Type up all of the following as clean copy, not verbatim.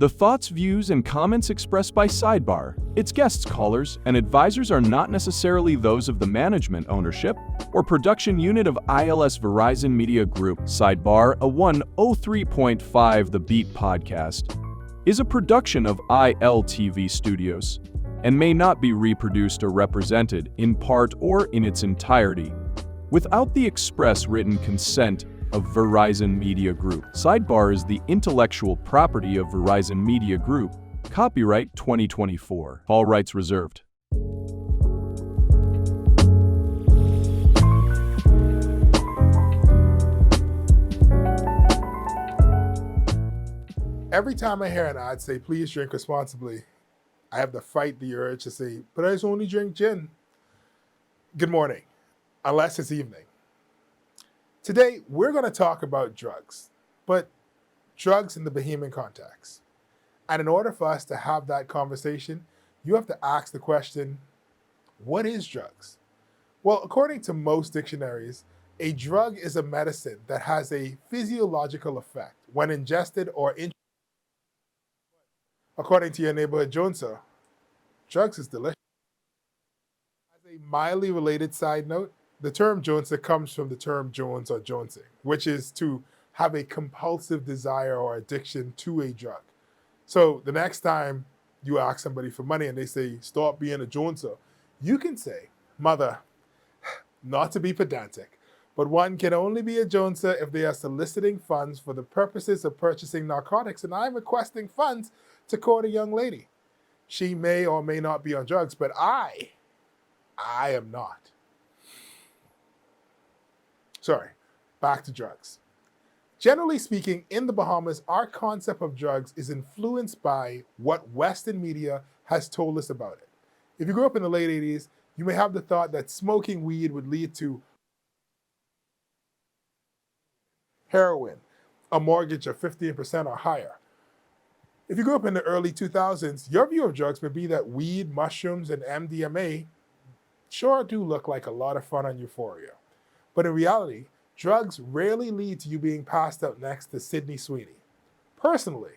The thoughts, views, and comments expressed by Sidebar, its guests, callers, and advisors are not necessarily those of the management, ownership, or production unit of ILS Verizon Media Group. Sidebar, a 103.5 The Beat podcast, is a production of ILTV Studios and may not be reproduced or represented in part or in its entirety without the express written consent of Verizon Media Group. Sidebar is the intellectual property of Verizon Media Group. Copyright 2024. All rights reserved. Every time I hear an ad say, please drink responsibly, I have to fight the urge to say, but I just only drink gin. Good morning, unless it's evening. Today, we're going to talk about drugs, but drugs in the Bahamian context. And in order for us to have that conversation, you have to ask the question, what is drugs? Well, according to most dictionaries, a drug is a medicine that has a physiological effect when ingested or according to your neighborhood Jonesa, drugs is delicious. As a mildly related side note, the term Jonesa comes from the term Jones or jonesing, which is to have a compulsive desire or addiction to a drug. So the next time you ask somebody for money and they say, stop being a Jonesa, you can say, mother, not to be pedantic, but one can only be a Jonesa if they are soliciting funds for the purposes of purchasing narcotics, and I'm requesting funds to court a young lady. She may or may not be on drugs, but I am not. Sorry, back to drugs. Generally speaking, in the Bahamas, our concept of drugs is influenced by what Western media has told us about it. If you grew up in the late 80s, you may have the thought that smoking weed would lead to heroin, a mortgage of 15% or higher. If you grew up in the early 2000s, your view of drugs may be that weed, mushrooms, and MDMA sure do look like a lot of fun on Euphoria. But in reality, drugs rarely lead to you being passed out next to Sydney Sweeney. Personally,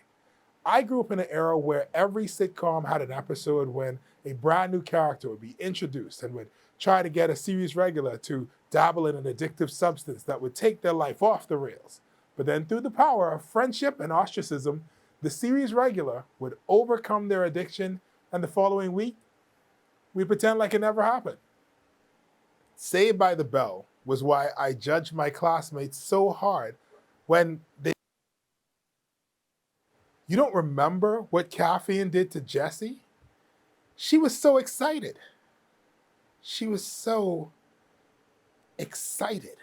I grew up in an era where every sitcom had an episode when a brand new character would be introduced and would try to get a series regular to dabble in an addictive substance that would take their life off the rails. But then through the power of friendship and ostracism, the series regular would overcome their addiction, and the following week, we pretend like it never happened. Saved by the Bell was why I judged my classmates so hard when they... You don't remember what caffeine did to Jessie? She was so excited. She was so excited.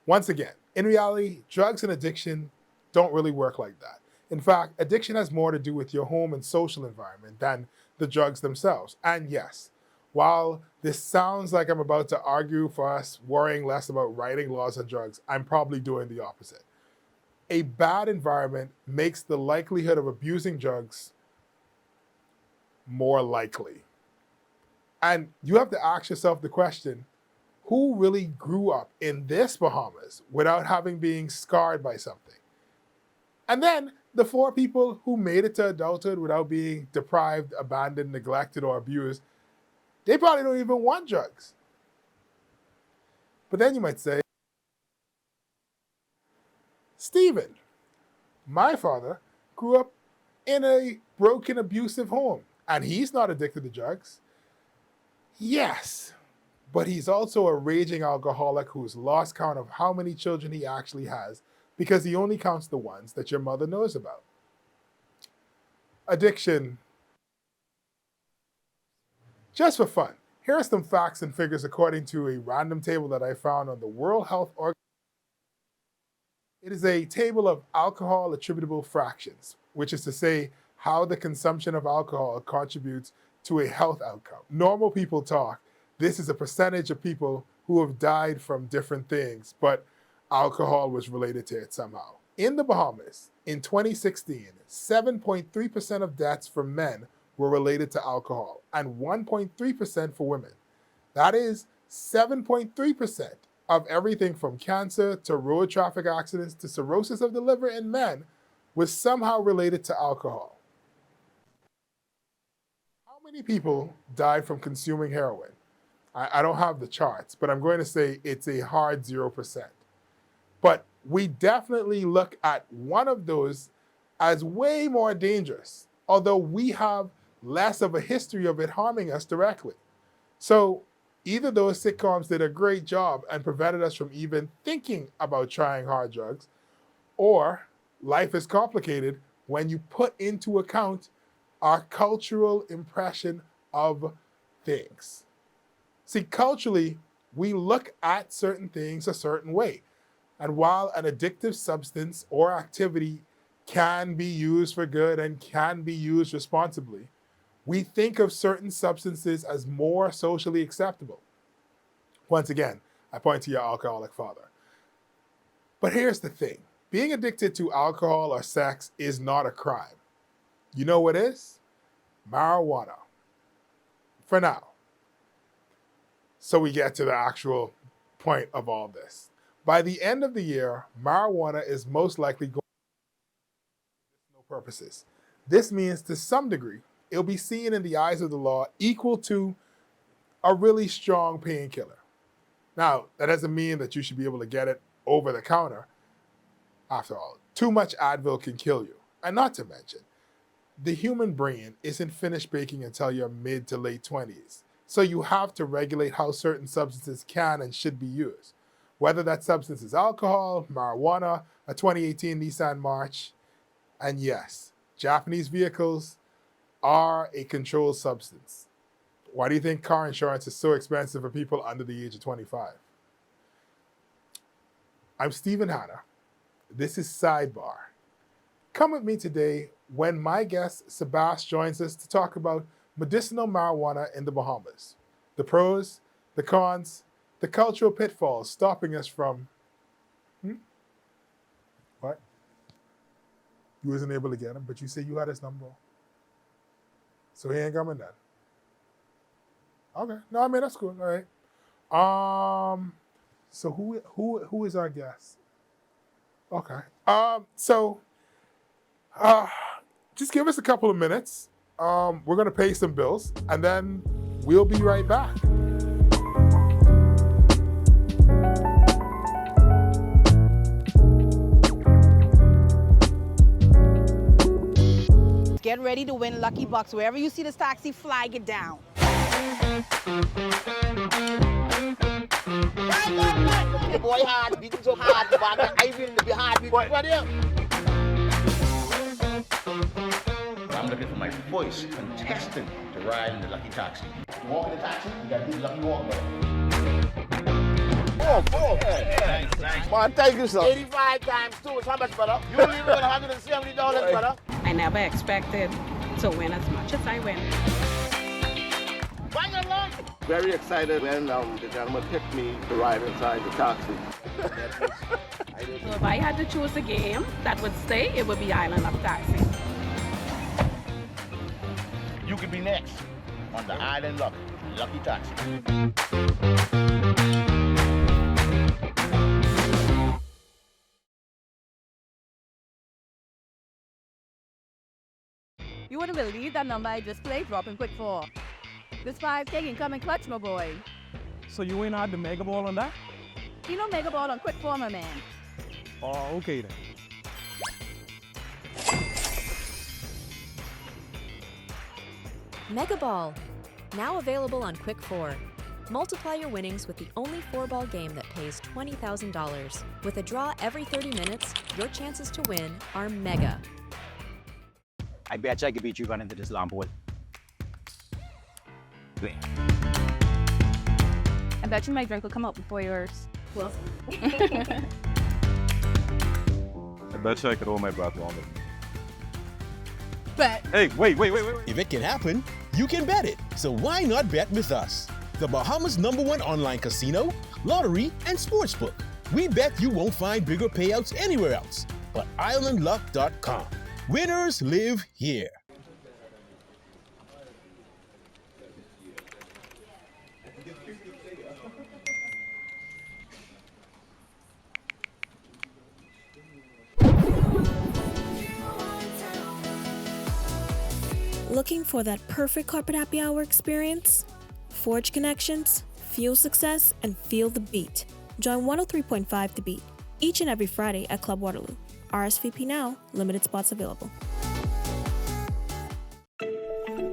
Once again, in reality, drugs and addiction don't really work like that. In fact, addiction has more to do with your home and social environment than the drugs themselves. And yes, while this sounds like I'm about to argue for us worrying less about writing laws on drugs, I'm probably doing the opposite. A bad environment makes the likelihood of abusing drugs more likely. And you have to ask yourself the question, who really grew up in this Bahamas without having been scarred by something? And then the 4 people who made it to adulthood without being deprived, abandoned, neglected, or abused, they probably don't even want drugs. But then you might say, Stephen, my father grew up in a broken, abusive home, and he's not addicted to drugs. Yes, but he's also a raging alcoholic who's lost count of how many children he actually has because he only counts the ones that your mother knows about. Addiction. Just for fun, here are some facts and figures according to a random table that I found on the World Health Organization. It is a table of alcohol attributable fractions, which is to say how the consumption of alcohol contributes to a health outcome. Normal people talk. This is a percentage of people who have died from different things, but alcohol was related to it somehow. In the Bahamas, in 2016, 7.3% of deaths for men were related to alcohol and 1.3% for women. That is 7.3% of everything from cancer to road traffic accidents to cirrhosis of the liver in men was somehow related to alcohol. How many people died from consuming heroin? I don't have the charts, but I'm going to say it's a hard 0%. But we definitely look at one of those as way more dangerous, although we have less of a history of it harming us directly. So either those sitcoms did a great job and prevented us from even thinking about trying hard drugs, or life is complicated when you put into account our cultural impression of things. See, culturally, we look at certain things a certain way. And while an addictive substance or activity can be used for good and can be used responsibly, we think of certain substances as more socially acceptable. Once again, I point to your alcoholic father. But here's the thing. Being addicted to alcohol or sex is not a crime. You know what is? Marijuana. For now. So we get to the actual point of all this. By the end of the year, marijuana is most likely going for medicinal purposes. This means to some degree, it'll be seen in the eyes of the law equal to a really strong painkiller. Now, that doesn't mean that you should be able to get it over the counter. After all, too much Advil can kill you. And not to mention, the human brain isn't finished baking until your mid to late 20s. So you have to regulate how certain substances can and should be used. Whether that substance is alcohol, marijuana, a 2018 Nissan March, and yes, Japanese vehicles are a controlled substance. Why do you think car insurance is so expensive for people under the age of 25? I'm Stephen Hanna. This is Sidebar. Come with me today when my guest Sebas joins us to talk about medicinal marijuana in the Bahamas. The pros, the cons, the cultural pitfalls stopping us from... What? You wasn't able to get him, but you said you had his number. So he ain't coming then. Okay. No, I mean, that's cool. All right. So who is our guest? Okay. Just give us a couple of minutes. We're going to pay some bills, and then we'll be right back. Get ready to win Lucky Bucks. Wherever you see this taxi, flag it down. The boy hard, beating so hard, I will be hard, what here? I'm looking for my first contestant to ride in the Lucky Taxi. You walk in the taxi, you gotta do the Lucky Walk, brother. Oh, yeah. Thanks. Man, thank you, sir. 85 times 2 is how much, brother? You leave it with $170, brother. I never expected to win as much as I win. Bang along. Very excited when the gentleman picked me to ride inside the taxi. So if I had to choose a game that would stay, it would be Island of Taxi. You could be next on the Island Lucky Taxi. You wouldn't believe that number I just played dropping quick 4. This 5K can come in clutch, my boy. So you ain't had the mega ball on that? You know mega ball on quick 4, my man. Oh, okay then. Mega Ball, now available on Quick 4. Multiply your winnings with the only 4-ball game that pays $20,000. With a draw every 30 minutes, your chances to win are mega. I bet you I could beat you running into this long board. I bet you my drink will come out before yours. Well. I bet you I could hold my breath longer. Bet. Hey, wait. If it can happen, you can bet it. So why not bet with us? The Bahamas' #1 online casino, lottery, and sportsbook. We bet you won't find bigger payouts anywhere else but islandluck.com. Winners live here. Looking for that perfect carpet happy hour experience? Forge connections, fuel success, and feel the beat. Join 103.5 The Beat each and every Friday at Club Waterloo. RSVP now, limited spots available.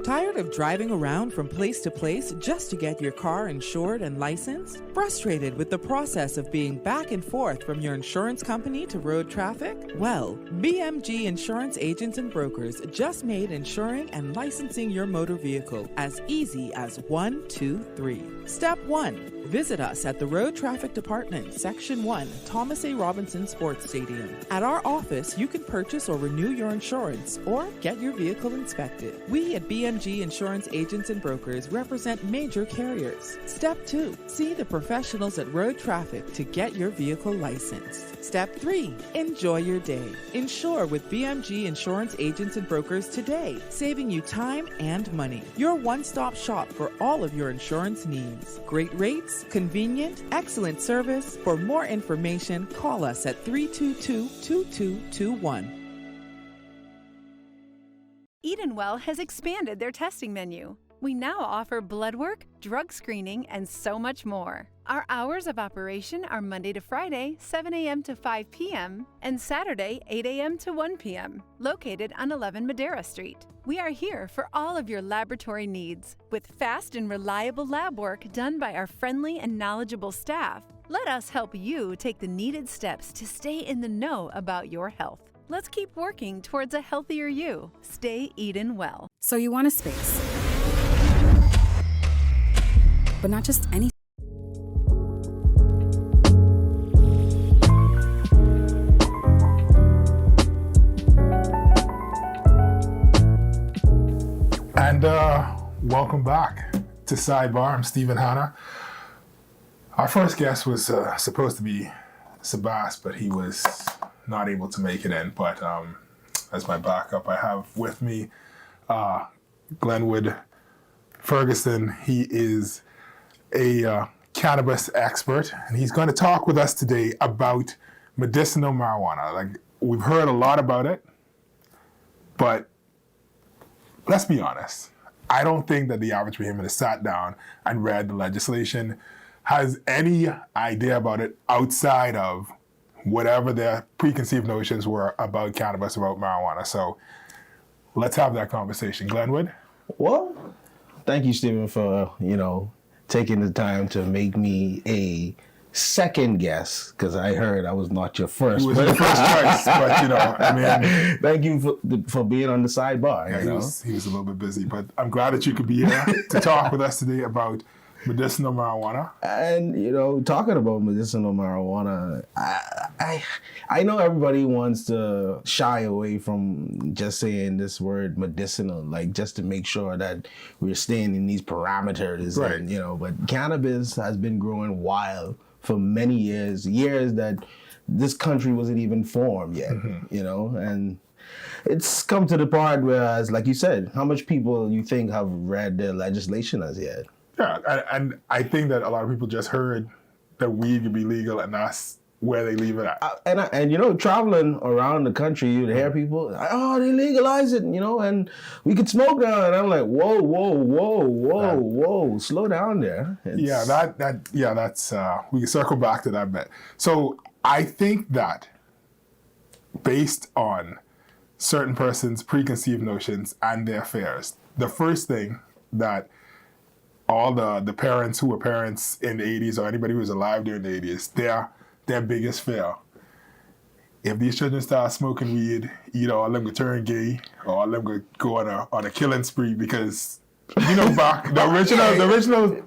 Tired of driving around from place to place just to get your car insured and licensed? Frustrated with the process of being back and forth from your insurance company to road traffic? Well, BMG Insurance Agents and Brokers just made insuring and licensing your motor vehicle as easy as 1, 2, 3. Step 1. Visit us at the Road Traffic Department, Section 1, Thomas A. Robinson Sports Stadium. At our office, you can purchase or renew your insurance or get your vehicle inspected. We at BMG Insurance Agents and Brokers represent major carriers. Step 2. See the professionals at Road Traffic to get your vehicle licensed. Step 3. Enjoy your day. Insure with BMG Insurance Agents and Brokers today, saving you time and money. Your one-stop shop for all of your insurance needs. Great rates, convenient, excellent service. For more information, call us at 322-2221. Edenwell has expanded their testing menu. We now offer blood work, drug screening, and so much more. Our hours of operation are Monday to Friday, 7 a.m. to 5 p.m., and Saturday, 8 a.m. to 1 p.m., located on 11 Madera Street. We are here for all of your laboratory needs, with fast and reliable lab work done by our friendly and knowledgeable staff. Let us help you take the needed steps to stay in the know about your health. Let's keep working towards a healthier you. Stay Eden well. So you want a space, but not just any. And welcome back to Sidebar. I'm Stephen Hanna. Our first guest was supposed to be Sebas, but he was not able to make it in. But as my backup, I have with me Glenwood Ferguson. He is a cannabis expert, and he's going to talk with us today about medicinal marijuana. Like, we've heard a lot about it, but let's be honest. I don't think that the average Bahamian has sat down and read the legislation, has any idea about it outside of whatever their preconceived notions were about cannabis, about marijuana. So let's have that conversation. Glenwood? Well, thank you, Stephen, for, taking the time to make me a second guest, because I heard I was not your first. He was your first choice, but thank you for being on the sidebar. Yeah, he was a little bit busy, but I'm glad that you could be here to talk with us today about medicinal marijuana. And talking about medicinal marijuana, I know everybody wants to shy away from just saying this word medicinal, like just to make sure that we're staying in these parameters. Right. And, but cannabis has been growing wild for many years that this country wasn't even formed yet, and it's come to the part where, as like you said, how much people you think have read the legislation as yet? Yeah, and I think that a lot of people just heard that weed could be legal, and that's where they leave it at. And traveling around the country, you'd hear people, they legalize it, and we could smoke now. And I'm like, whoa, slow down there. That's we can circle back to that bit. So I think that based on certain persons' preconceived notions and their fears, the first thing that all the parents who were parents in the 80s, or anybody who was alive during the 80s, their biggest fear. If these children start smoking weed, either all of them go turn gay, or all of them go on a killing spree, because back the original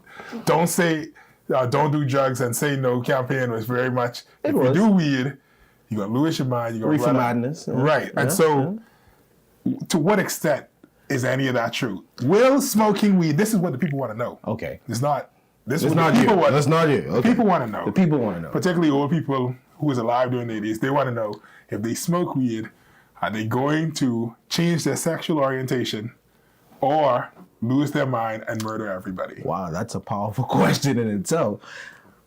don't do drugs and say no campaign was very much you do weed, you're gonna lose your mind, you're gonna Reefer madness. Yeah. Right. And so to what extent is any of that true? Will smoking weed, this is what the people want to know. Okay. It's not you. That's not you. Okay. People want to know. The people want to know. Particularly old people who was alive during the 80s, they want to know if they smoke weed, are they going to change their sexual orientation or lose their mind and murder everybody? Wow, that's a powerful question in itself.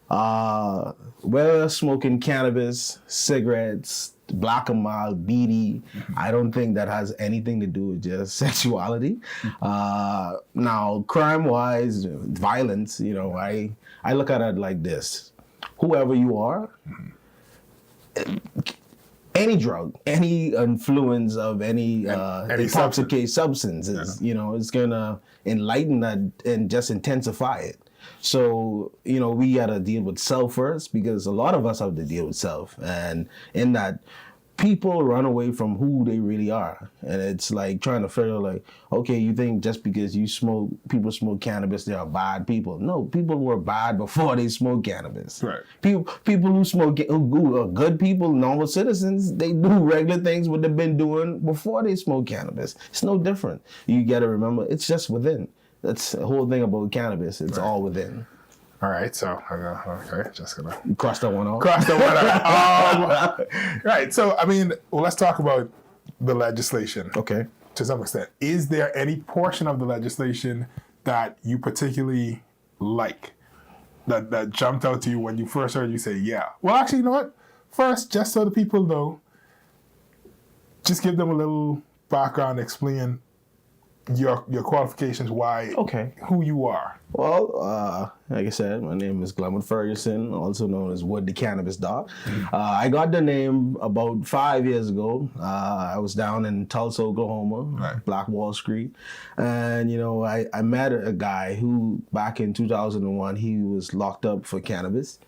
Whether smoking cannabis, cigarettes, black and mild, BD, I don't think that has anything to do with just sexuality. Now, crime-wise, violence, I look at it like this. Whoever you are, any drug, any influence of any intoxicating substances, it's gonna enlighten that and just intensify it. So, we gotta deal with self first, because a lot of us have to deal with self. And in that, people run away from who they really are. And it's like trying to figure like, okay, you think just because people smoke cannabis, they are bad people. No, people were bad before they smoked cannabis. Right. People who are good people, normal citizens, they do regular things what they've been doing before they smoke cannabis. It's no different. You gotta remember, it's just within. That's the whole thing about cannabis. It's all within. All right, so okay, just gonna cross that one off. Cross that one off. Right. So let's talk about the legislation. Okay. To some extent, is there any portion of the legislation that you particularly like, that jumped out to you when you first heard? You say, yeah. Well, actually, you know what? First, just so the people know, just give them a little background, explain your qualifications, why, who you are. Well, like I said, my name is Glenwood Ferguson, also known as Wood the Cannabis Doc. I got the name about 5 years ago. I was down in Tulsa, Oklahoma, Black Wall Street. And, I met a guy who, back in 2001, he was locked up for cannabis.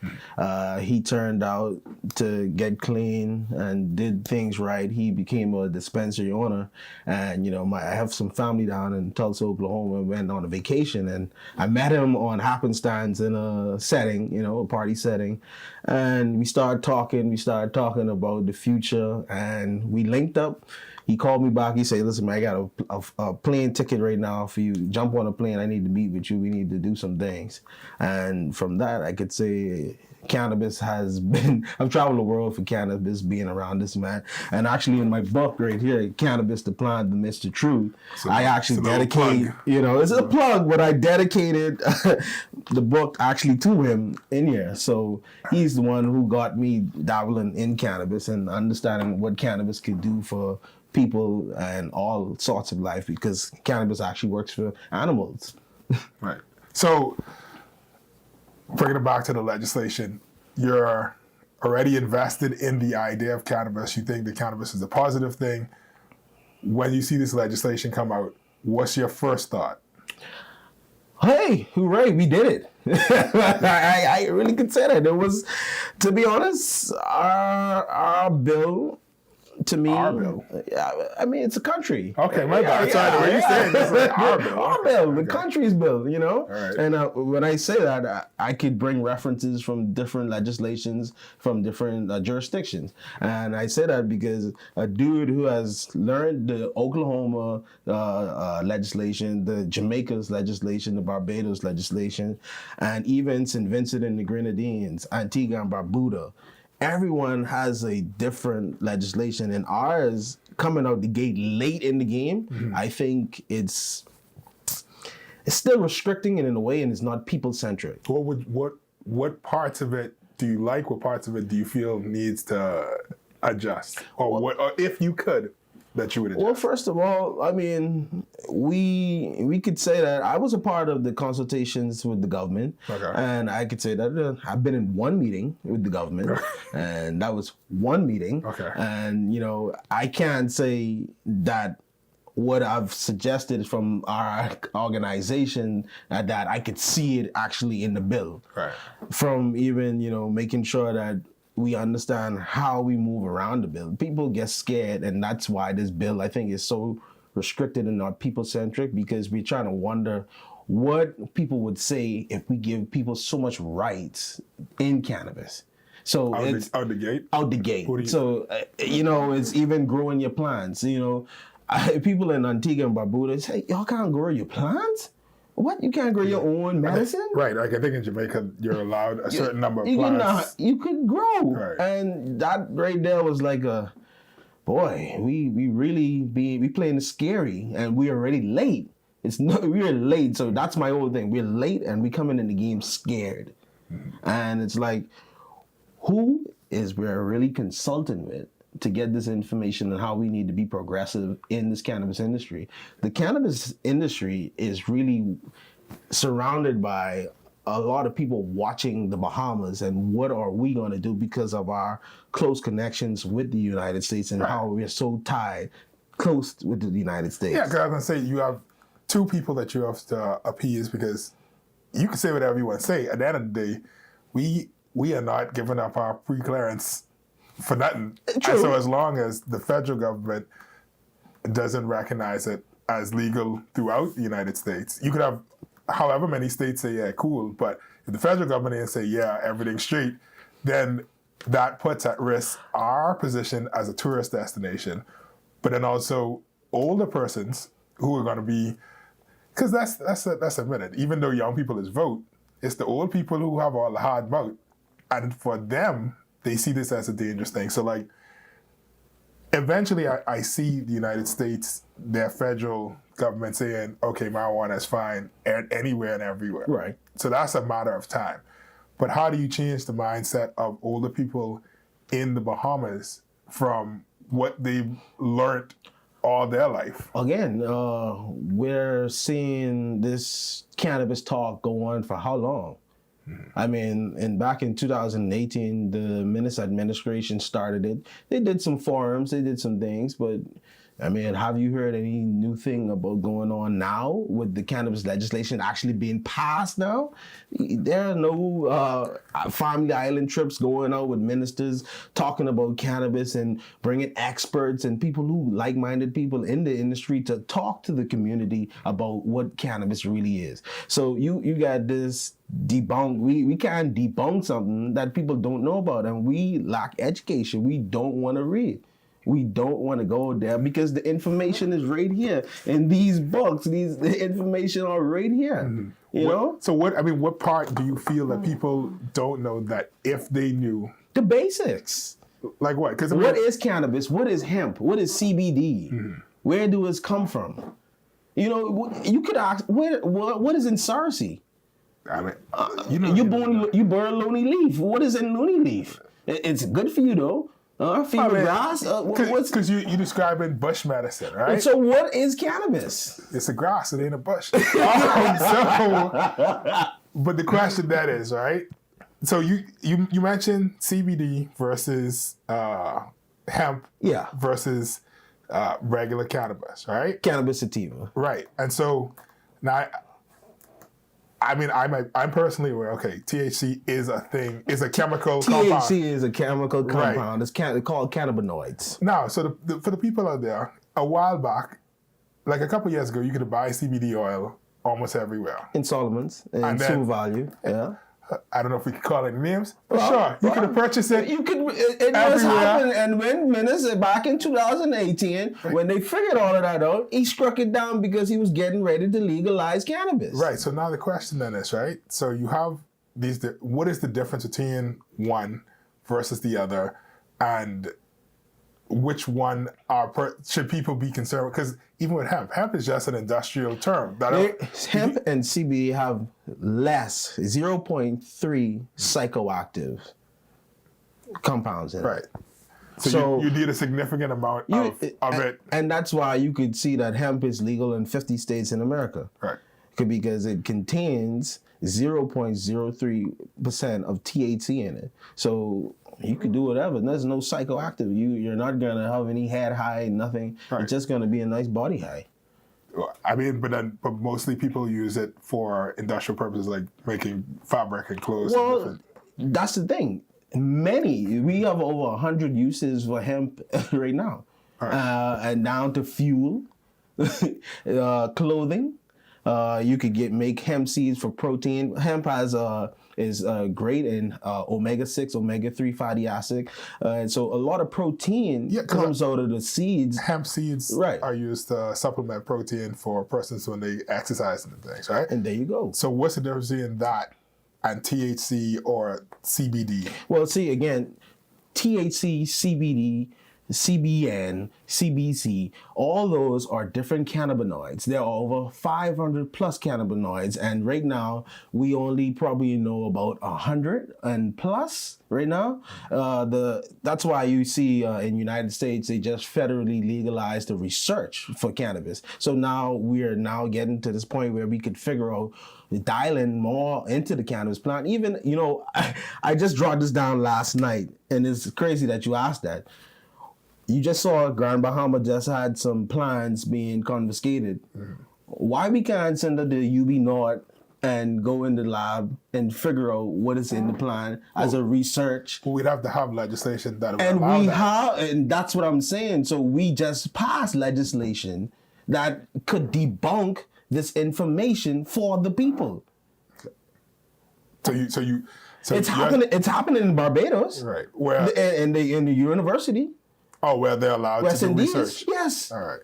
He turned out to get clean and did things right. He became a dispensary owner. And, I have some family down in Tulsa, Oklahoma, went on a vacation, and I met him on happenstance in a setting, a party setting, and we started talking about the future, and we linked up. He called me back. He said, listen, man, I got a plane ticket right now for you. Jump on a plane. I need to meet with you. We need to do some things. And from that, I could say cannabis has been, I've traveled the world for cannabis, being around this, man. And actually in my book right here, Cannabis, the Plant, the Mr. Truth, I actually dedicate, it's a plug, but I dedicated the book actually to him in here. So he's the one who got me dabbling in cannabis and understanding what cannabis could do for people and all sorts of life, because cannabis actually works for animals. Right. So, bringing it back to the legislation, you're already invested in the idea of cannabis. You think that cannabis is a positive thing. When you see this legislation come out, what's your first thought? Hey, hooray, we did it. I really could say that. It was, to be honest, our bill, to me, it's a country. Okay, my bad. Sorry, the way you say it, it's like our bill. Our bill, the country's bill, Right. And when I say that, I could bring references from different legislations from different jurisdictions. And I say that because a dude who has learned the Oklahoma legislation, the Jamaica's legislation, the Barbados legislation, and even St. Vincent and the Grenadines, Antigua and Barbuda, everyone has a different legislation, and ours coming out the gate late in the game, I think it's still restricting it in a way, and it's not people-centric. What parts of it do you like? What parts of it do you feel needs to adjust? Or if you could, that you would adjust? Well, first of all, we could say that I was a part of the consultations with the government, and I could say that I've been in one meeting with the government, and that was one meeting. And I can't say that what I've suggested from our organization that I could see it actually in the bill. Right. From even making sure that we understand how we move around the bill. People get scared, and that's why this bill, I think, is so restricted and not people-centric, because we're trying to wonder what people would say if we give people so much rights in cannabis. So it's out the gate. Out the gate. So it's even growing your plants. People in Antigua and Barbuda say, y'all can't grow your plants? What? You can't grow your own medicine? Right. Like I think in Jamaica, you're allowed a certain number of plants. You could grow. Right. And that right there was like boy, we really we playing scary, and we're already late. We're late. So that's my whole thing. We're late, and we coming in the game scared. And it's like, who is we're really consulting with to get this information and how we need to be progressive in this cannabis industry? The cannabis industry is really surrounded by a lot of people watching the Bahamas and what are we going to do because of our close connections with the United States and how we're so tied close with the United States. Yeah, because I was going to say, you have two people that you have to appease, because you can say whatever you want to say. At the end of the day, we are not giving up our pre-clearance for nothing. True. And so as long as the federal government doesn't recognize it as legal throughout the United States, you could have however many states say, yeah, cool, but if the federal government didn't say, yeah, everything's straight, then that puts at risk our position as a tourist destination, but then also older persons who are going to be, because that's admitted, even though young people is vote, it's the old people who have all the hard vote, and for them, they see this as a dangerous thing. So like, eventually I see the United States, their federal government saying, okay, marijuana is fine anywhere and everywhere. Right. So that's a matter of time. But how do you change the mindset of older people in the Bahamas from what they've learned all their life? Again, we're seeing this cannabis talk go on for how long? I mean, and back in 2018, the Minnis administration started it. They did some forums, they did some things, but I mean, have you heard any new thing about going on now with the cannabis legislation actually being passed now? There are no family island trips going on with ministers talking about cannabis and bringing experts and people who like-minded people in the industry to talk to the community about what cannabis really is. So you got this debunk. We can't debunk something that people don't know about, and we lack education. We don't want to read. We don't want to go there because the information is right here in these books. The information are right here. You know? So what part do you feel that people don't know that if they knew? The basics. Like what? Because what is cannabis? What is hemp? What is CBD? Where do it come from? You know, you could ask, what is in Sarsi? I mean, you burn loony leaf. What is in loony leaf? It's good for you though. Fever grass? Because you're describing bush medicine, right? So what is cannabis? It's a grass, it ain't a bush. But the question that is, right? So you mentioned CBD versus hemp versus regular cannabis, right? Cannabis sativa. Right. And so now I'm personally aware, okay, THC is a thing, is a chemical compound. THC is a chemical compound. Right. It's called cannabinoids. Now, so for the people out there, a while back, like a couple years ago, you could buy CBD oil almost everywhere. In Solomon's, in Sioux Value, yeah. I don't know if we could call it names, but sure, you could purchase it. You could. It was happening, and when Minnis back in 2018, when they figured all of that out, he struck it down because he was getting ready to legalize cannabis. Right. So now the question then is, right? So you have these. What is the difference between one versus the other, and which one should people be concerned with? Because even with hemp is just an industrial term. Hemp and CBD have less, 0.3 psychoactive compounds in it. Right. So you need a significant amount of it. And that's why you could see that hemp is legal in 50 states in America. Right. Because it contains 0.03% of THC in it. So you could do whatever. There's no psychoactive. You're not gonna have any head high, nothing. Right. It's just gonna be a nice body high. I mean, but mostly people use it for industrial purposes, like making fabric and clothes. Well, that's the thing. We have over 100 uses for hemp right now, and down to fuel, clothing. You could make hemp seeds for protein. Hemp is great in omega-6, omega-3 fatty acid. And so a lot of protein comes out of the seeds. Hemp seeds are used to supplement protein for persons when they exercise and things, right? And there you go. So what's the difference in that and THC or CBD? Well, see, again, THC, CBD, CBN, CBC, all those are different cannabinoids. There are over 500 plus cannabinoids, and right now we only probably know about 100 and plus right now. That's why you see in United States they just federally legalized the research for cannabis. So now we're getting to this point where we could figure out dialing more into the cannabis plant. Even, I just brought this down last night, and it's crazy that you asked that. You just saw Grand Bahama just had some plants being confiscated. Mm-hmm. Why we can't send it to UB North and go in the lab and figure out what is in the plant as a research? We'd have to have legislation that would allow that. And that's what I'm saying. So we just passed legislation that could debunk this information for the people. So it's happening in Barbados, right? Where in the university. Oh, where they're allowed West to do Indies, research. Yes. All right.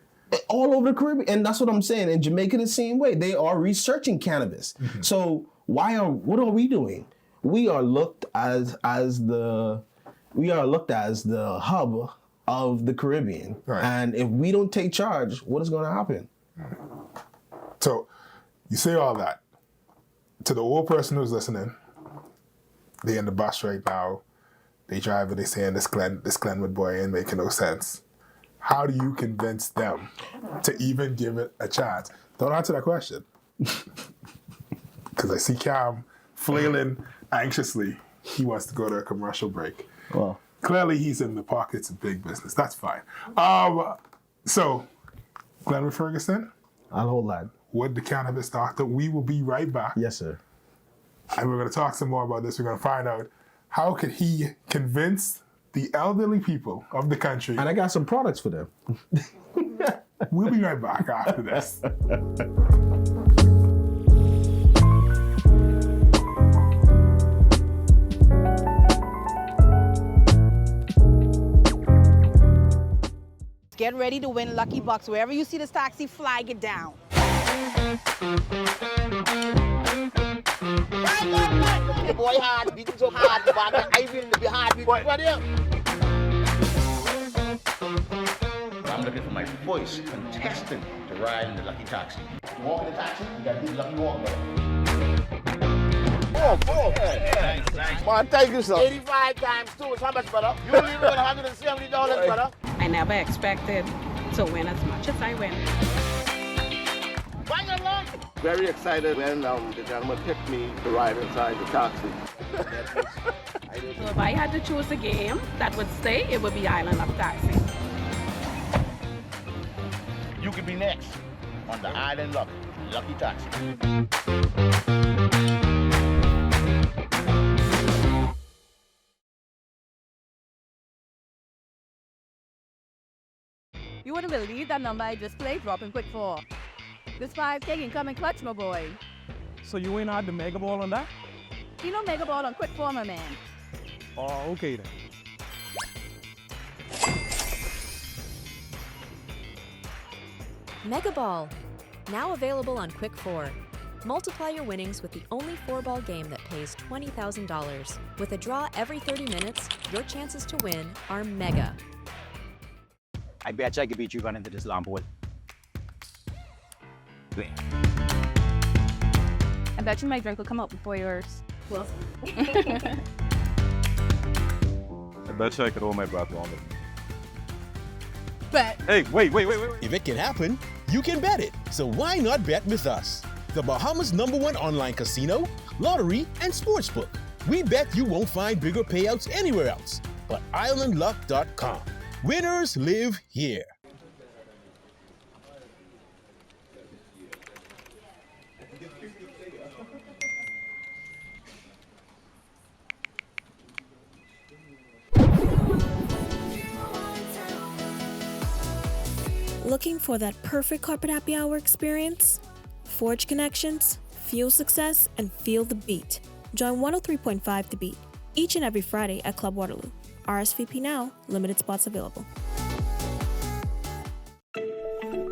All over the Caribbean, and that's what I'm saying. In Jamaica, the same way. They are researching cannabis. Mm-hmm. So what are we doing? We are looked as the hub of the Caribbean, right. And if we don't take charge, what is going to happen? So you say all that to the old person who's listening. They're in the bus right now. They drive and they saying this Glenwood boy ain't making no sense. How do you convince them to even give it a chance? Don't answer that question. Because I see Cam flailing anxiously. He wants to go to a commercial break. Well, clearly he's in the pockets of big business. That's fine. So, Glenwood Ferguson. I'll hold that. With the Cannabis Doctor. We will be right back. Yes, sir. And we're going to talk some more about this. We're going to find out how could he convince the elderly people of the country. And I got some products for them. We'll be right back after this. Get ready to win Lucky Bucks. Wherever you see this taxi, flag it down. The boy hard, beating so hard, I will be hard with what here. I'm looking for my voice contestant to ride in the Lucky Taxi. You walk in the taxi, you got to do the Lucky Walk, brother. Oh, thanks. Man, thank you, sir. 85 times 2 is how much, brother? You leave with $170, brother? I never expected to win as much as I win. Bang along! Very excited when the gentleman picked me to ride inside the taxi. So if I had to choose a game that would stay, it would be Island of Taxi. You could be next on the Island Lucky Taxi. You wouldn't believe that number I just played dropping quick 4. This 5K can come and clutch, my boy. So you ain't had the mega ball on that? You know mega ball on quick 4, my man. Oh, okay then. Mega Ball, now available on Quick 4. Multiply your winnings with the only 4-ball game that pays $20,000. With a draw every 30 minutes, your chances to win are mega. I bet you I could beat you running into this long ball. I bet you my drink will come out before yours. Well, I bet you I could hold my breath longer. Bet. Hey, wait. If it can happen, you can bet it. So why not bet with us? The Bahamas' #1 online casino, lottery, and sportsbook. We bet you won't find bigger payouts anywhere else. But islandluck.com. Winners live here. Looking for that perfect carpet happy hour experience? Forge connections, fuel success, and feel the beat. Join 103.5 The Beat each and every Friday at Club Waterloo. RSVP now, limited spots available.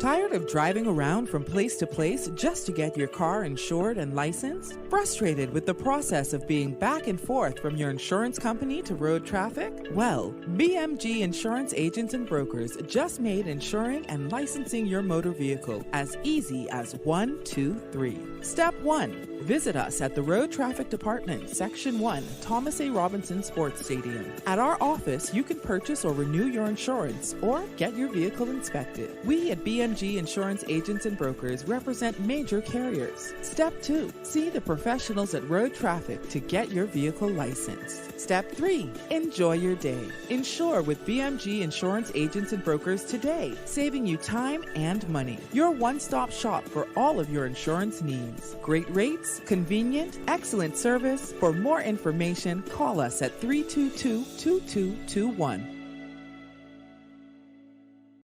Tired of driving around from place to place just to get your car insured and licensed? Frustrated with the process of being back and forth from your insurance company to road traffic? Well, BMG Insurance Agents and Brokers just made insuring and licensing your motor vehicle as easy as 1, 2, 3. Step 1. Visit us at the Road Traffic Department, Section 1, Thomas A. Robinson Sports Stadium. At our office, you can purchase or renew your insurance or get your vehicle inspected. We at BMG Insurance Agents and Brokers represent major carriers. Step 2. See the professionals at Road Traffic to get your vehicle licensed. Step 3. Enjoy your day. Insure with BMG Insurance Agents and Brokers today, saving you time and money. Your one-stop shop for all of your insurance needs. Great rates, convenient, excellent service. For more information, call us at 322-2221.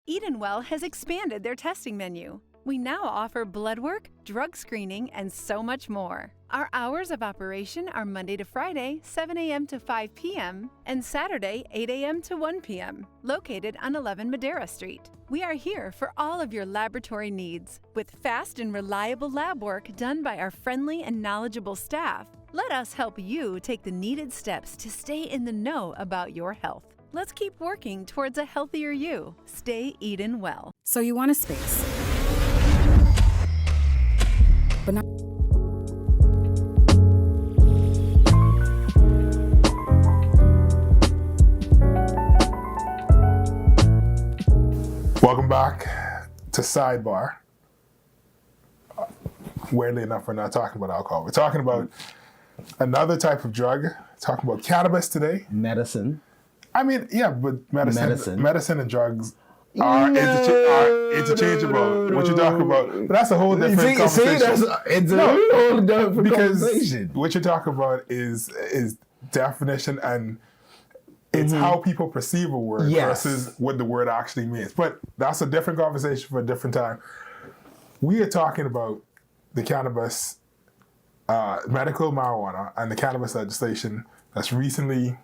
Edenwell has expanded their testing menu. We now offer blood work, drug screening, and so much more. Our hours of operation are Monday to Friday, 7 a.m. to 5 p.m., and Saturday, 8 a.m. to 1 p.m., located on 11 Madera Street. We are here for all of your laboratory needs, with fast and reliable lab work done by our friendly and knowledgeable staff. Let us help you take the needed steps to stay in the know about your health. Let's keep working towards a healthier you. Stay Eden well. So you want a space, but not. Welcome back to Sidebar. Weirdly enough, we're not talking about alcohol. We're talking about another type of drug. Talking about cannabis today. Medicine. I mean, yeah, but medicine and drugs are interchangeable. What you talk about, but that's a whole different conversation. It's a whole different conversation. What you talk about is definition, and it's how people perceive a word versus what the word actually means. But that's a different conversation for a different time. We are talking about the cannabis, medical marijuana, and the cannabis legislation that's recently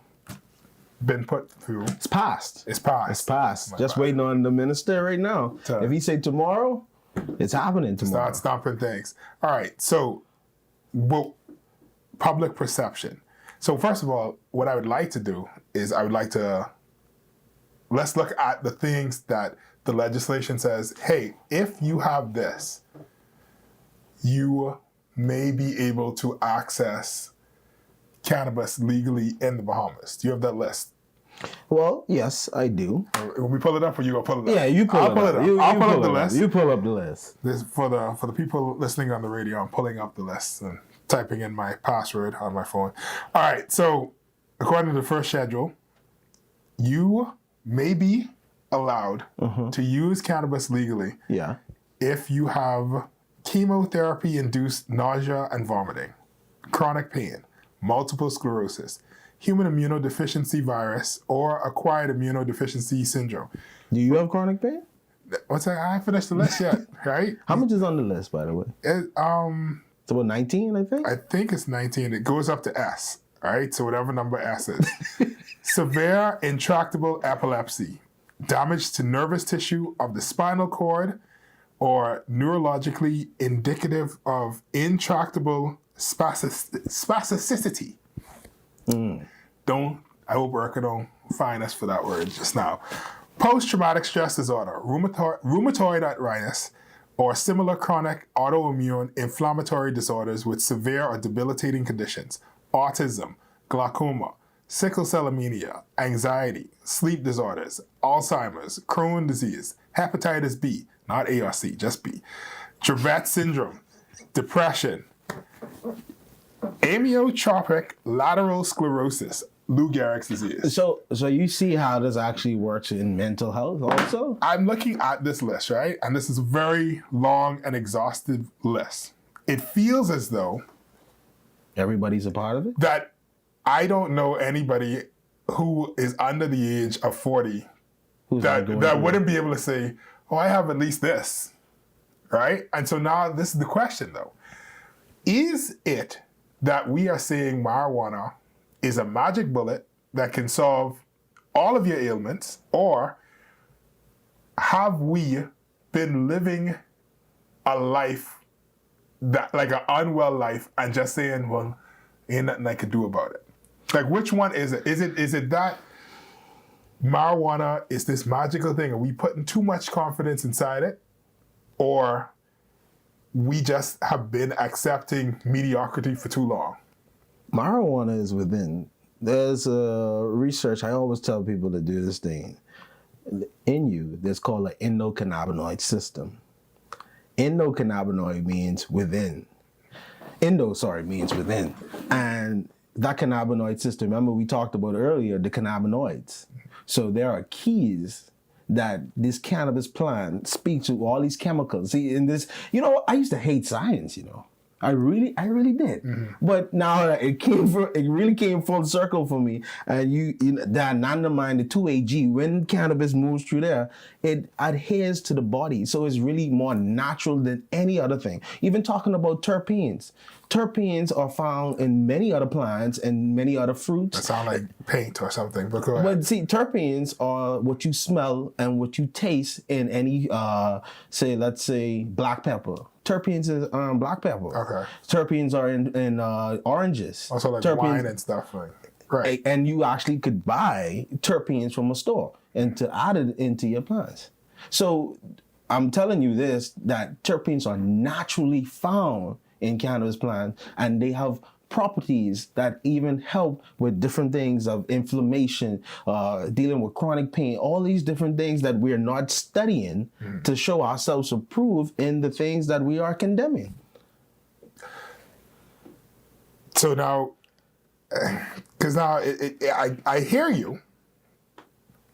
been put through. It's passed. It's passed. It's passed. Just waiting on the minister right now. If he say tomorrow, it's happening tomorrow. Start stomping things. All right. So, public perception. So first of all, what I would like to do is let's look at the things that the legislation says, hey, if you have this, you may be able to access cannabis legally in the Bahamas. Do you have that list? Well, yes, I do. Will we pull it up, or you gonna pull it up? Yeah, you pull it up. I'll pull up the list. You pull up the list. This for the people listening on the radio. I'm pulling up the list and typing in my password on my phone. All right. So, according to the first schedule, you may be allowed to use cannabis legally. Yeah. If you have chemotherapy-induced nausea and vomiting, chronic pain, multiple sclerosis, human immunodeficiency virus, or acquired immunodeficiency syndrome. Do you have chronic pain? What's that? I haven't finished the list yet, right? How much is on the list, by the way? It's about 19, I think? I think it's 19. It goes up to S, all right? So whatever number S is. Severe intractable epilepsy, damage to nervous tissue of the spinal cord, or neurologically indicative of intractable spasticity. I hope Erica don't fine us for that word just now. Post-traumatic stress disorder, rheumatoid arthritis, or similar chronic autoimmune inflammatory disorders with severe or debilitating conditions, autism, glaucoma, sickle cell anemia, anxiety, sleep disorders, Alzheimer's, Crohn's disease, hepatitis B, not A or C, just B, Dravet syndrome, depression, amyotrophic lateral sclerosis, Lou Gehrig's disease. So you see how this actually works in mental health also? I'm looking at this list, right? And this is a very long and exhaustive list. It feels as though everybody's a part of it? That I don't know anybody who is under the age of 40 that wouldn't be able to say, oh, I have at least this, right? And so now this is the question, though. Is it that we are saying marijuana is a magic bullet that can solve all of your ailments, or have we been living a life that like an unwell life and just saying, well, ain't nothing I could do about it? Like, which one is it? Is it that marijuana is this magical thing? Are we putting too much confidence inside it? Or we just have been accepting mediocrity for too long? Marijuana is within. There's research, I always tell people to do this thing. In you, there's called an endocannabinoid system. Endocannabinoid means within. Means within. And that cannabinoid system, remember we talked about earlier, the cannabinoids. So there are keys that this cannabis plant speaks to all these chemicals. See, in this, I used to hate science, I really did. But now it really came full circle for me. And that anandamide, the 2-AG, when cannabis moves through there, it adheres to the body. So it's really more natural than any other thing. Even talking about terpenes. Terpenes are found in many other plants and many other fruits. That sound like paint or something, but go ahead. But see, terpenes are what you smell and what you taste in any, let's say, black pepper. Terpenes is black pepper. Okay. Terpenes are in oranges. Also like terpenes, wine and stuff. Right. And you actually could buy terpenes from a store and to add it into your plants. So I'm telling you this, that terpenes are naturally found in cannabis plants, and they have properties that even help with different things of inflammation, dealing with chronic pain, all these different things that we're not studying to show ourselves approved in the things that we are condemning. So now, because now I hear you,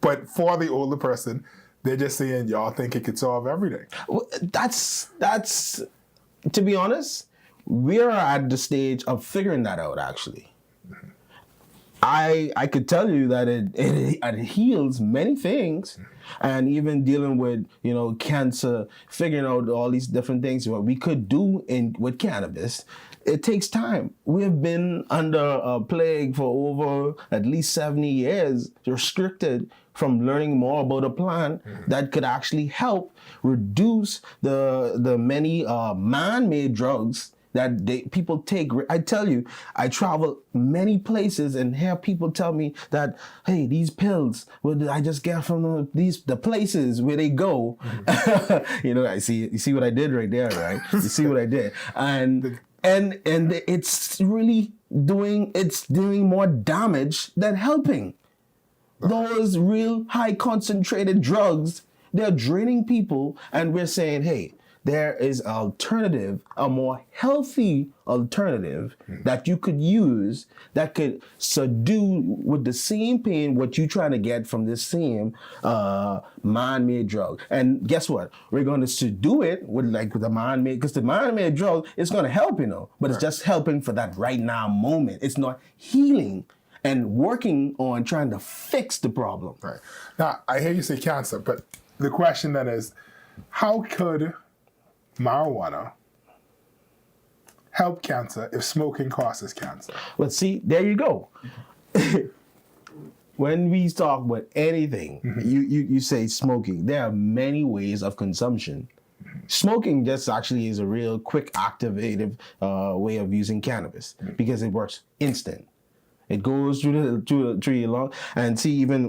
but for the older person, they're just saying y'all think it could solve everything. Well, that's to be honest, we're at the stage of figuring that out, actually. I could tell you that it heals many things, and even dealing with cancer, figuring out all these different things what we could do with cannabis. It takes time. We have been under a plague for over at least 70 years, restricted from learning more about a plant that could actually help reduce the many man-made drugs that people take. I tell you, I travel many places and hear people tell me that, hey, these pills, I just get from the places where they go. You see what I did right there, right? You see what I did. And it's really doing more damage than helping. Those real high concentrated drugs, they're draining people, and we're saying, hey, there is an alternative, a more healthy alternative that you could use that could subdue with the same pain what you're trying to get from this same man-made drug. And guess what? We're going to subdue it with the man-made, because the man-made drug is going to help, but it's just helping for that right now moment. It's not healing and working on trying to fix the problem. Right. Now, I hear you say cancer, but the question then is, how could marijuana help cancer if smoking causes cancer? Well, see, there you go. When we talk about anything, you say smoking. There are many ways of consumption. Smoking just actually is a real quick activative way of using cannabis because it works instant. It goes through your lung, and see, even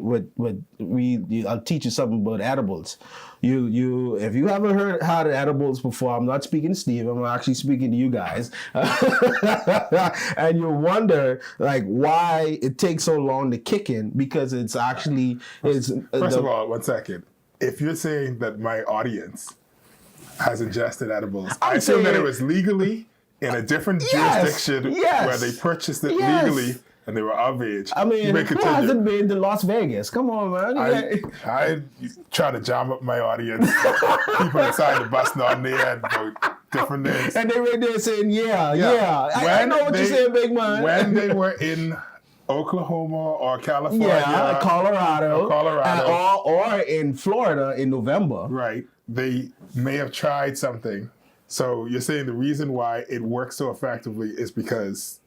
I'll teach you something about edibles. If you haven't had edibles before, I'm not speaking to Steve, I'm actually speaking to you guys. And you wonder why it takes so long to kick in, because it's actually First of all, 1 second. If you're saying that my audience has ingested edibles, I assume that it was legally in a different jurisdiction where they purchased it legally. And they were of age. I mean, who hasn't been to Las Vegas? Come on, man. I try to jam up my audience. People inside the bus nodding their head about different things. And they right there saying, yeah. I know what you're saying, big man. When they were in Oklahoma or California. Colorado. Or in Florida in November. Right. They may have tried something. So you're saying the reason why it works so effectively is because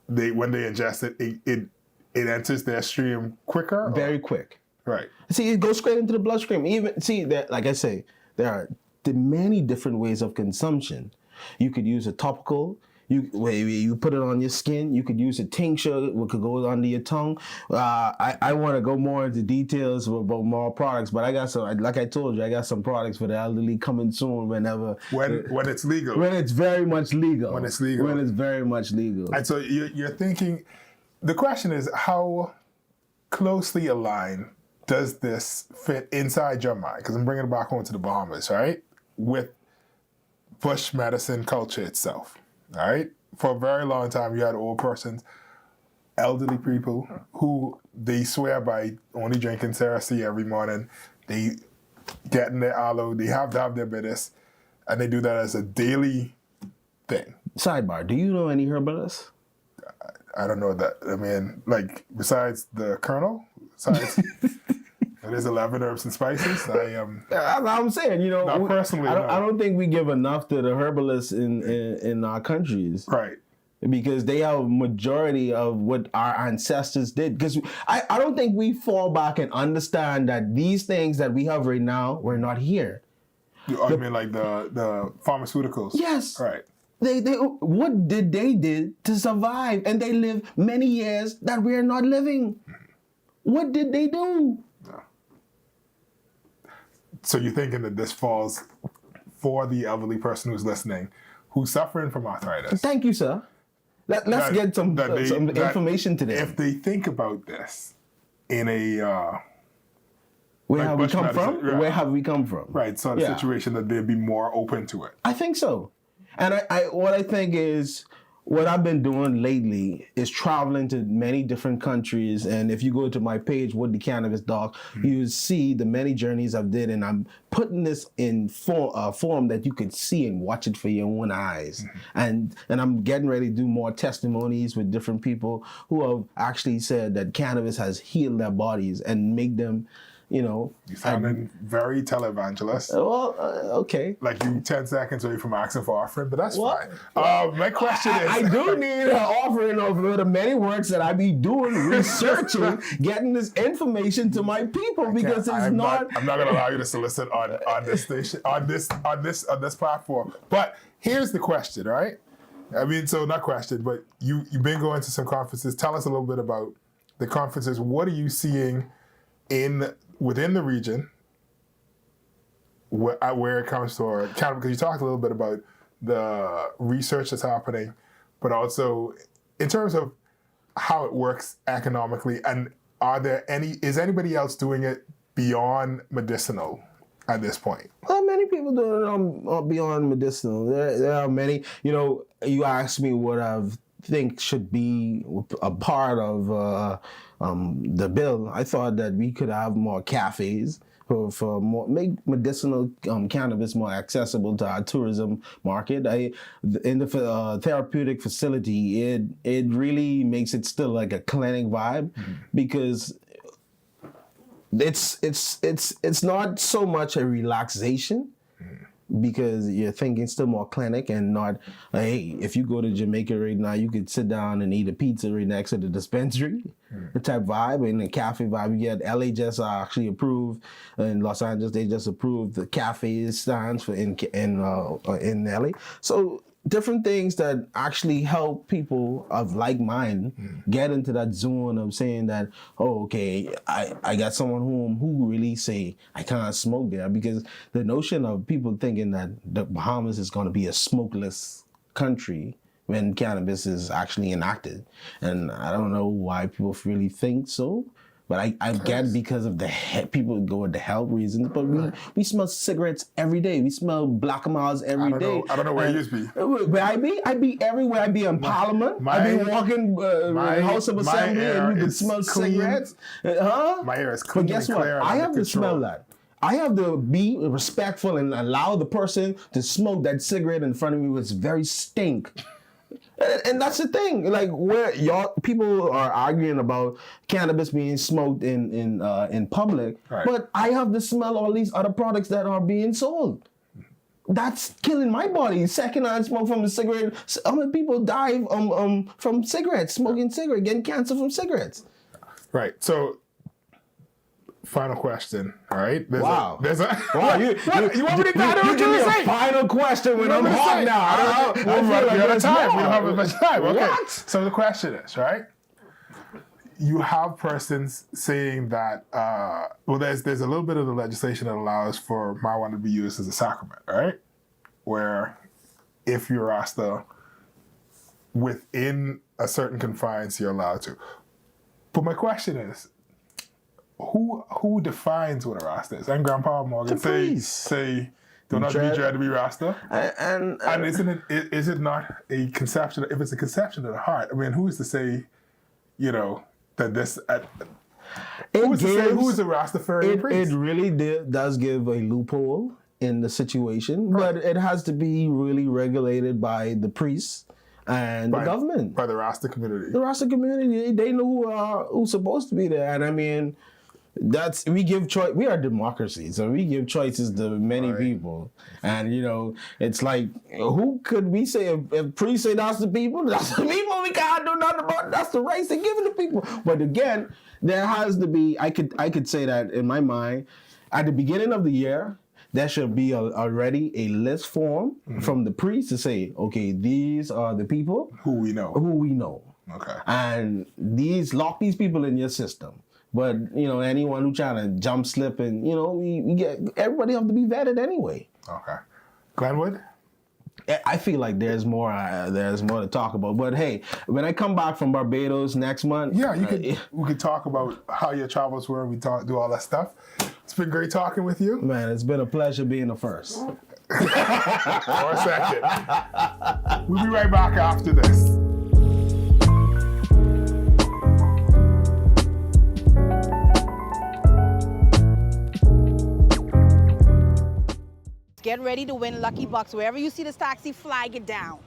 when they ingest it enters their stream quicker? Very quick. Right. See, it goes straight into the bloodstream. Even that, like I say, there are many different ways of consumption. You could use a topical. You put it on your skin. You could use a tincture, which could go under your tongue. I want to go more into details about more products, but I got some. Like I told you, I got some products for the elderly coming soon. When it's legal. When it's very much legal. When it's legal. When it's very much legal. And so you're thinking. The question is, how closely aligned does this fit inside your mind? Because I'm bringing it back home to the Bahamas, right? With bush medicine culture itself. All right. For a very long time, you had old persons, elderly people who they swear by only drinking Cersei every morning. They get in their aloe. They have to have their bitters, and they do that as a daily thing. Sidebar: do you know any herbalists? I don't know that. I mean, like besides the Colonel, there's 11 herbs and spices. I'm saying, you know, not personally. I don't think we give enough to the herbalists in our countries, right? Because they have a majority of what our ancestors did. Because I don't think we fall back and understand that these things that we have right now were not here. I mean, like the pharmaceuticals. Yes. Right. They what did they did to survive, and they lived many years that we are not living. What did they do? So you're thinking that this falls for the elderly person who's listening, who's suffering from arthritis. Thank you, sir. Let's get some information today. If they think about this in a where have we come from? Right. Where have we come from? Right. So the situation that they'd be more open to it. I think so. And what I think is, what I've been doing lately is traveling to many different countries. And if you go to my page, What the Cannabis Doc, you see the many journeys I've did. And I'm putting this in form that you could see and watch it for your own eyes. And I'm getting ready to do more testimonies with different people who have actually said that cannabis has healed their bodies and make them, you know. You sounded very televangelist. Well, okay. Like you 10 seconds away from asking for offering, but that's fine. My question is... I do need an offering of the many works that I be doing, researching, getting this information to my people, because I'm not going to allow you to solicit on this station, on this platform. But here's the question, right? I mean, so not question, but you've been going to some conferences. Tell us a little bit about the conferences. What are you seeing within the region where it comes to cannabis? Because you talked a little bit about the research that's happening, but also in terms of how it works economically, and is anybody else doing it beyond medicinal at this point? Well, many people doing it beyond medicinal. There are many. You know, you asked me what I think should be a part of the bill. I thought that we could have more cafes for more, make medicinal cannabis more accessible to our tourism market. In the therapeutic facility, it really makes it still like a clinic vibe, because it's not so much a relaxation, because you're thinking still more clinic and not, hey, if you go to Jamaica right now, you could sit down and eat a pizza right next to the dispensary, the type vibe. And the cafe vibe, you get LA just actually approved, in Los Angeles they just approved the cafe stands for in LA. So different things that actually help people of like mind get into that zone of saying that, oh, okay, I got someone who really say I can't smoke there, because the notion of people thinking that the Bahamas is going to be a smokeless country when cannabis is actually enacted. And I don't know why people really think so. But I get because of people go with the health reasons. But we smell cigarettes every day. We smell Black Miles every day. I don't know where you be. Where I be everywhere. I be in Parliament. I be walking the House of Assembly, and you can smell cigarettes. My air is clean. But guess what? I have to smell that. I have to be respectful and allow the person to smoke that cigarette in front of me, which very stink. And that's the thing, like where people are arguing about cannabis being smoked in public, but I have to smell all these other products that are being sold. That's killing my body. Secondhand smoke from a cigarette. How many people die from cigarettes, smoking cigarettes, getting cancer from cigarettes? Right. So Final question. All right. Wow. Wow. Wow. You want me to give me a final question when I'm hot now. I feel like we don't have time. more. We don't have as much time. Okay. What? So the question is, right? You have persons saying that, there's a little bit of the legislation that allows for marijuana to be used as a sacrament, right? Where if you're Rasta, within a certain confines, you're allowed to. But my question is, who defines what a Rasta is? And Grandpa Morgan say don't have to be dread to be Rasta. And is it not a conception? If it's a conception of the heart, I mean, who is to say, that this? Who's to say who is a Rastafarian priest? It really does give a loophole in the situation, but it has to be really regulated by the priests and the government, by the Rasta community. The Rasta community, they know who's supposed to be there, and I mean. We give choice. We are a democracy, so we give choices to many people. And it's like, who could we say if priests say that's the people? That's the people. We can't do nothing about it. That's the rights they give to the people. But again, there has to be. I could say that in my mind, at the beginning of the year, there should be already a list form from the priest to say, okay, these are the people who we know. Okay, and lock these people in your system. But, anyone who trying to jump slip and, we get, everybody have to be vetted anyway. Okay. Glenwood? I feel like there's more to talk about. But hey, when I come back from Barbados next month. Yeah, we could talk about how your travels were. We do all that stuff. It's been great talking with you. Man, it's been a pleasure being the first. Or second. We'll be right back after this. Get ready to win Lucky Bucks. Wherever you see this taxi, flag it down.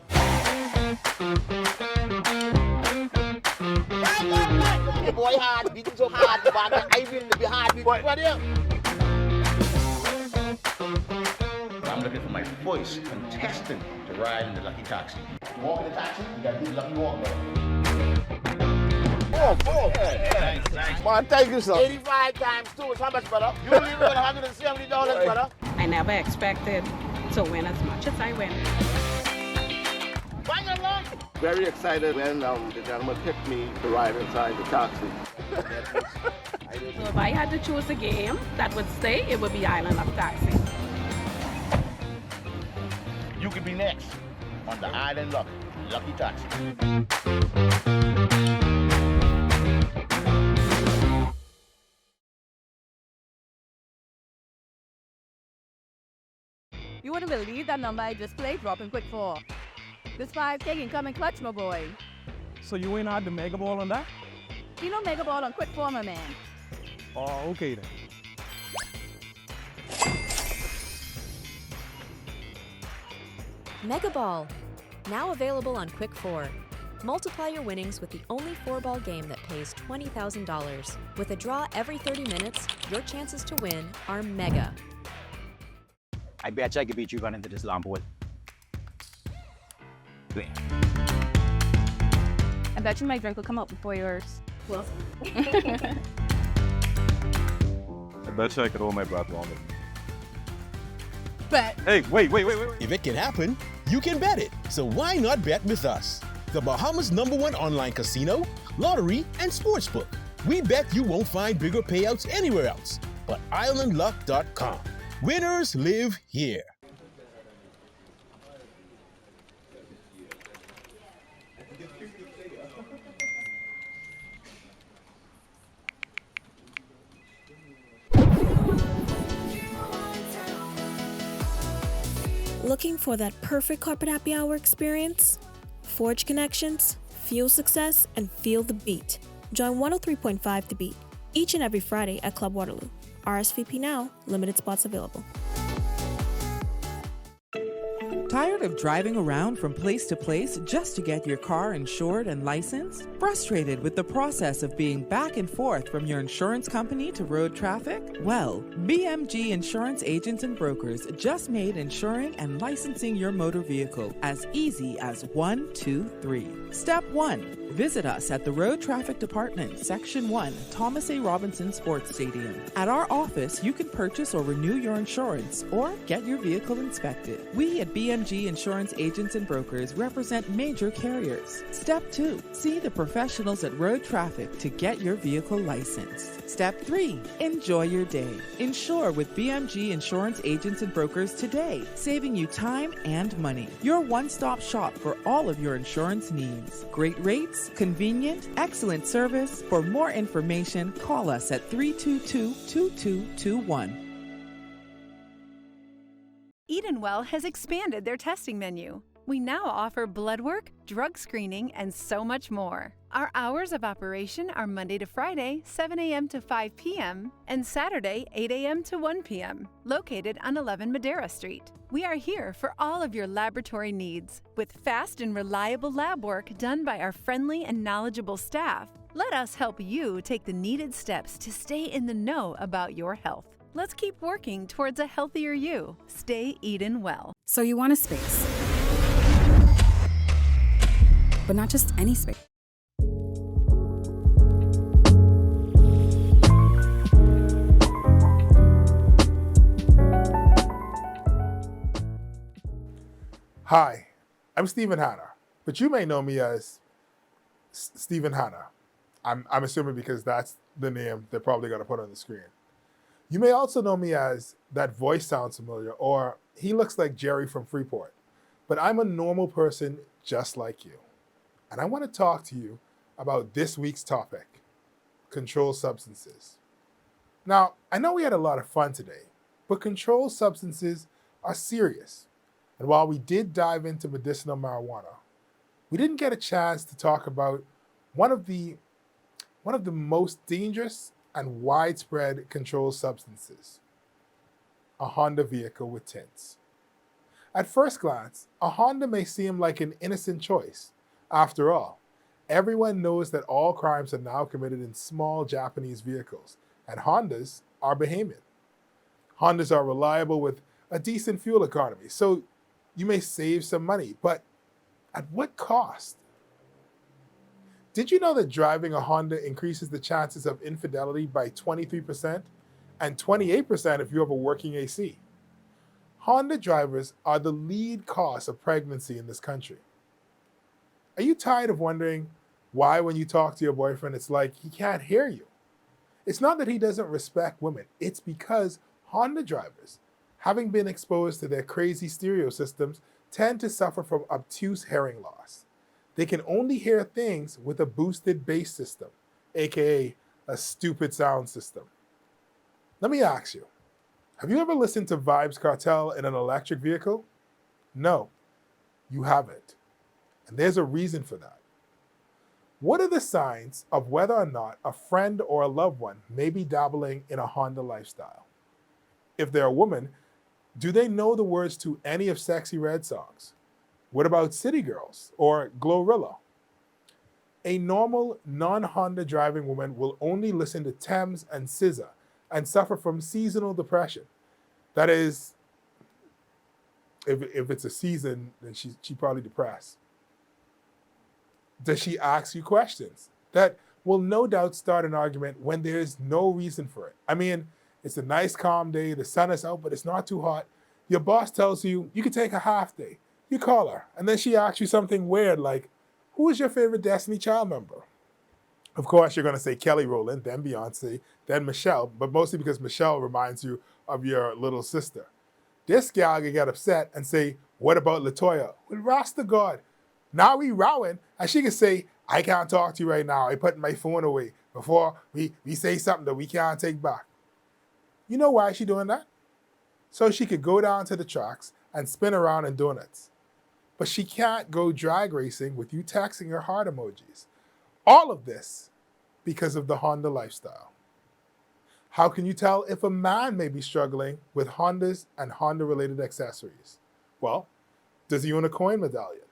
The boy hard, beating so hard, I will be hard, right here. I'm looking for my voice contestant to ride in the Lucky Taxi. You walk in the taxi, you got to do the Lucky Walk, Thanks. Man, thank you, sir. 85 times 2 is how much, brother? You leave it at $170, brother. I never expected to win as much as I win. Very excited when the gentleman picked me to ride inside the taxi. So if I had to choose a game that would stay, it would be Island of Taxi. You could be next on the Island Lucky Taxi. You wouldn't believe that number I just played, dropping quick 4. This 5K can come and clutch, my boy. So you ain't had the mega ball on that? You know mega ball on quick 4, my man. Oh, okay then. Mega Ball, now available on Quick 4. Multiply your winnings with the only 4-ball game that pays $20,000. With a draw every 30 minutes, your chances to win are mega. I bet you I could beat you running into this long pole. I bet you my drink will come out before yours. Well, I bet you I could hold my breath longer. Bet. Hey, wait. If it can happen, you can bet it. So why not bet with us? The Bahamas' #1 online casino, lottery, and sportsbook. We bet you won't find bigger payouts anywhere else but islandluck.com. Winners live here. Looking for that perfect corporate happy hour experience? Forge connections, fuel success, and feel the beat. Join 103.5 The Beat each and every Friday at Club Waterloo. RSVP now, limited spots available. Tired of driving around from place to place just to get your car insured and licensed? Frustrated with the process of being back and forth from your insurance company to road traffic? Well, BMG Insurance Agents and Brokers just made insuring and licensing your motor vehicle as easy as 1, 2, 3. Step 1. Visit us at the Road Traffic Department, Section 1, Thomas A. Robinson Sports Stadium. At our office, you can purchase or renew your insurance or get your vehicle inspected. We at BMG Insurance Agents and Brokers represent major carriers. Step 2. See the professionals at Road Traffic to get your vehicle licensed. Step 3. Enjoy your day. Insure with BMG Insurance Agents and Brokers today, saving you time and money. Your one-stop shop for all of your insurance needs. Great rates, convenient, excellent service. For more information, call us at 322-2221. Edenwell has expanded their testing menu. We now offer blood work, drug screening, and so much more. Our hours of operation are Monday to Friday, 7 a.m. to 5 p.m., and Saturday, 8 a.m. to 1 p.m., located on 11 Madera Street. We are here for all of your laboratory needs, with fast and reliable lab work done by our friendly and knowledgeable staff. Let us help you take the needed steps to stay in the know about your health. Let's keep working towards a healthier you. Stay Eden well. So you want a space, but not just any space. Hi, I'm Stephen Hanna, but you may know me as Stephen Hanna. I'm assuming because that's the name they're probably going to put on the screen. You may also know me as That Voice Sounds Familiar, or He Looks Like Jerry from Freeport. But I'm a normal person just like you. And I want to talk to you about this week's topic, controlled substances. Now, I know we had a lot of fun today, but controlled substances are serious. And while we did dive into medicinal marijuana, we didn't get a chance to talk about one of the most dangerous and widespread controlled substances, a Honda vehicle with tints. At first glance, a Honda may seem like an innocent choice. After all, everyone knows that all crimes are now committed in small Japanese vehicles, and Hondas are behemoth. Hondas are reliable with a decent fuel economy, so you may save some money, but at what cost? Did you know that driving a Honda increases the chances of infidelity by 23% and 28% if you have a working AC? Honda drivers are the lead cause of pregnancy in this country. Are you tired of wondering why when you talk to your boyfriend it's like he can't hear you? It's not that he doesn't respect women, it's because Honda drivers, having been exposed to their crazy stereo systems, tend to suffer from obtuse hearing loss. They can only hear things with a boosted bass system, aka a stupid sound system. Let me ask you, have you ever listened to Vibes Cartel in an electric vehicle? No, you haven't. And there's a reason for that. What are the signs of whether or not a friend or a loved one may be dabbling in a Honda lifestyle? If they're a woman, do they know the words to any of Sexy Red songs? What about City Girls or Glorilla? A normal, non-Honda driving woman will only listen to Thames and SZA and suffer from seasonal depression. That is, if it's a season, then she's probably depressed. Does she ask you questions that will no doubt start an argument when there's no reason for it? I mean, it's a nice calm day, the sun is out, but it's not too hot. Your boss tells you you can take a half day. You call her, and then she asks you something weird like, who is your favorite Destiny Child member? Of course, you're going to say Kelly Rowland, then Beyonce, then Michelle, but mostly because Michelle reminds you of your little sister. This gal can get upset and say, what about LaToya? Well, Rasta God. Now we rowing, and she can say, I can't talk to you right now. I put my phone away before we say something that we can't take back. You know why she doing that? So she could go down to the tracks and spin around in donuts. But she can't go drag racing with you texting her heart emojis. All of this because of the Honda lifestyle. How can you tell if a man may be struggling with Hondas and Honda-related accessories? Well, Does he own a coin medallion?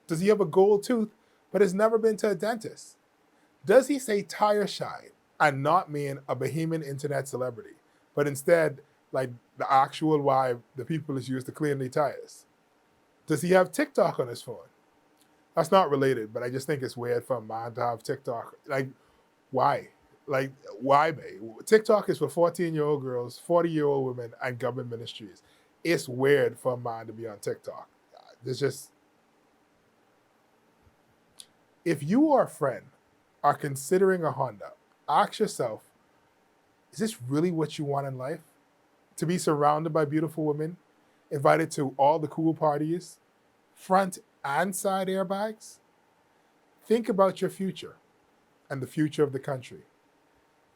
Does he have a gold tooth but has never been to a dentist? Does he say tire shine and not mean a Bahamian internet celebrity, but instead like the actual why the people is used to clean their tires? Does he have TikTok on his phone? That's not related, but I just think it's weird for a man to have TikTok. Like, why? Like, why, babe? TikTok is for 14-year-old girls, 40-year-old women, and government ministries. It's weird for a man to be on TikTok. It's just... If you or a friend are considering a Honda, ask yourself, is this really what you want in life? To be surrounded by beautiful women, invited to all the cool parties, front and side airbags? Think about your future and the future of the country.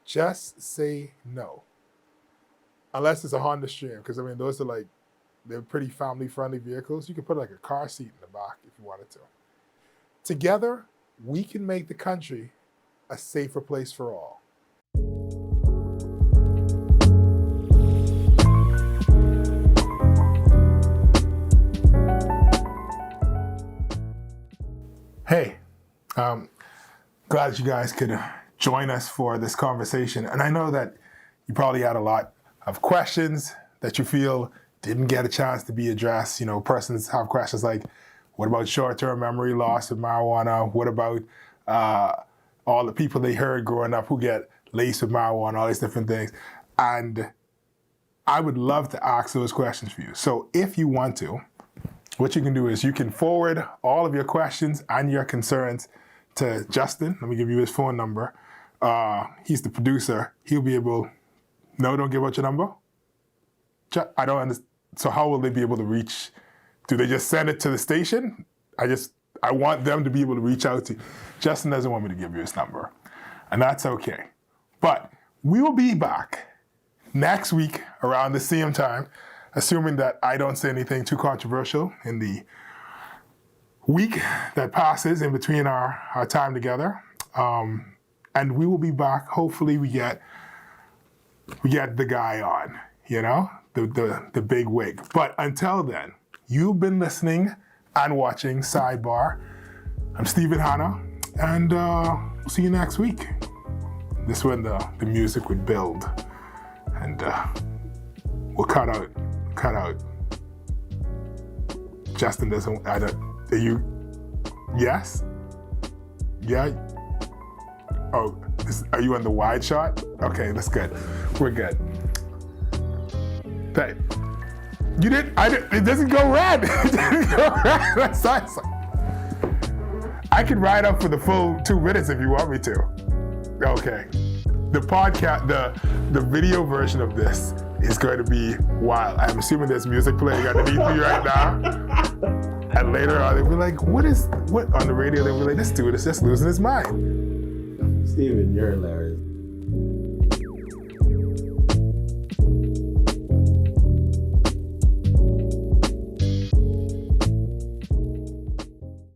Just say no. Unless it's a Honda Stream, because I mean, those are like, they're pretty family-friendly vehicles. You could put like a car seat in the back if you wanted to. Together, we can make the country a safer place for all. Hey, glad you guys could join us for this conversation. And I know that you probably had a lot of questions that you feel didn't get a chance to be addressed. You know, persons have questions like, what about short-term memory loss with marijuana? What about all the people they heard growing up who get laced with marijuana, all these different things? And I would love to ask those questions for you. So if you want to, what you can do is you can forward all of your questions and your concerns to Justin. Let me give you his phone number. He's the producer. He'll be able... No, don't give out your number? I don't understand. So how will they be able to reach? Do they just send it to the station? I want them to be able to reach out to you. Justin doesn't want me to give you his number, and that's okay. But we will be back next week around the same time, assuming that I don't say anything too controversial in the week that passes in between our time together. And we will be back. Hopefully we get the guy on, you know, the big wig. But until then, you've been listening and watching Sidebar. I'm Stephen Hanna, and we'll see you next week. This is when the music would build, and we'll cut out. Justin doesn't, are you, yes? Yeah? Oh, are you on the wide shot? Okay, that's good. We're good. Hey, it doesn't go red. It doesn't go red. That's awesome. I can ride up for the full 2 minutes if you want me to. Okay. The podcast, the video version of this is going to be wild. I'm assuming there's music playing underneath me right now. And later on, they'll be like, what on the radio? They'll be like, this dude is just losing his mind. Steven, you're hilarious.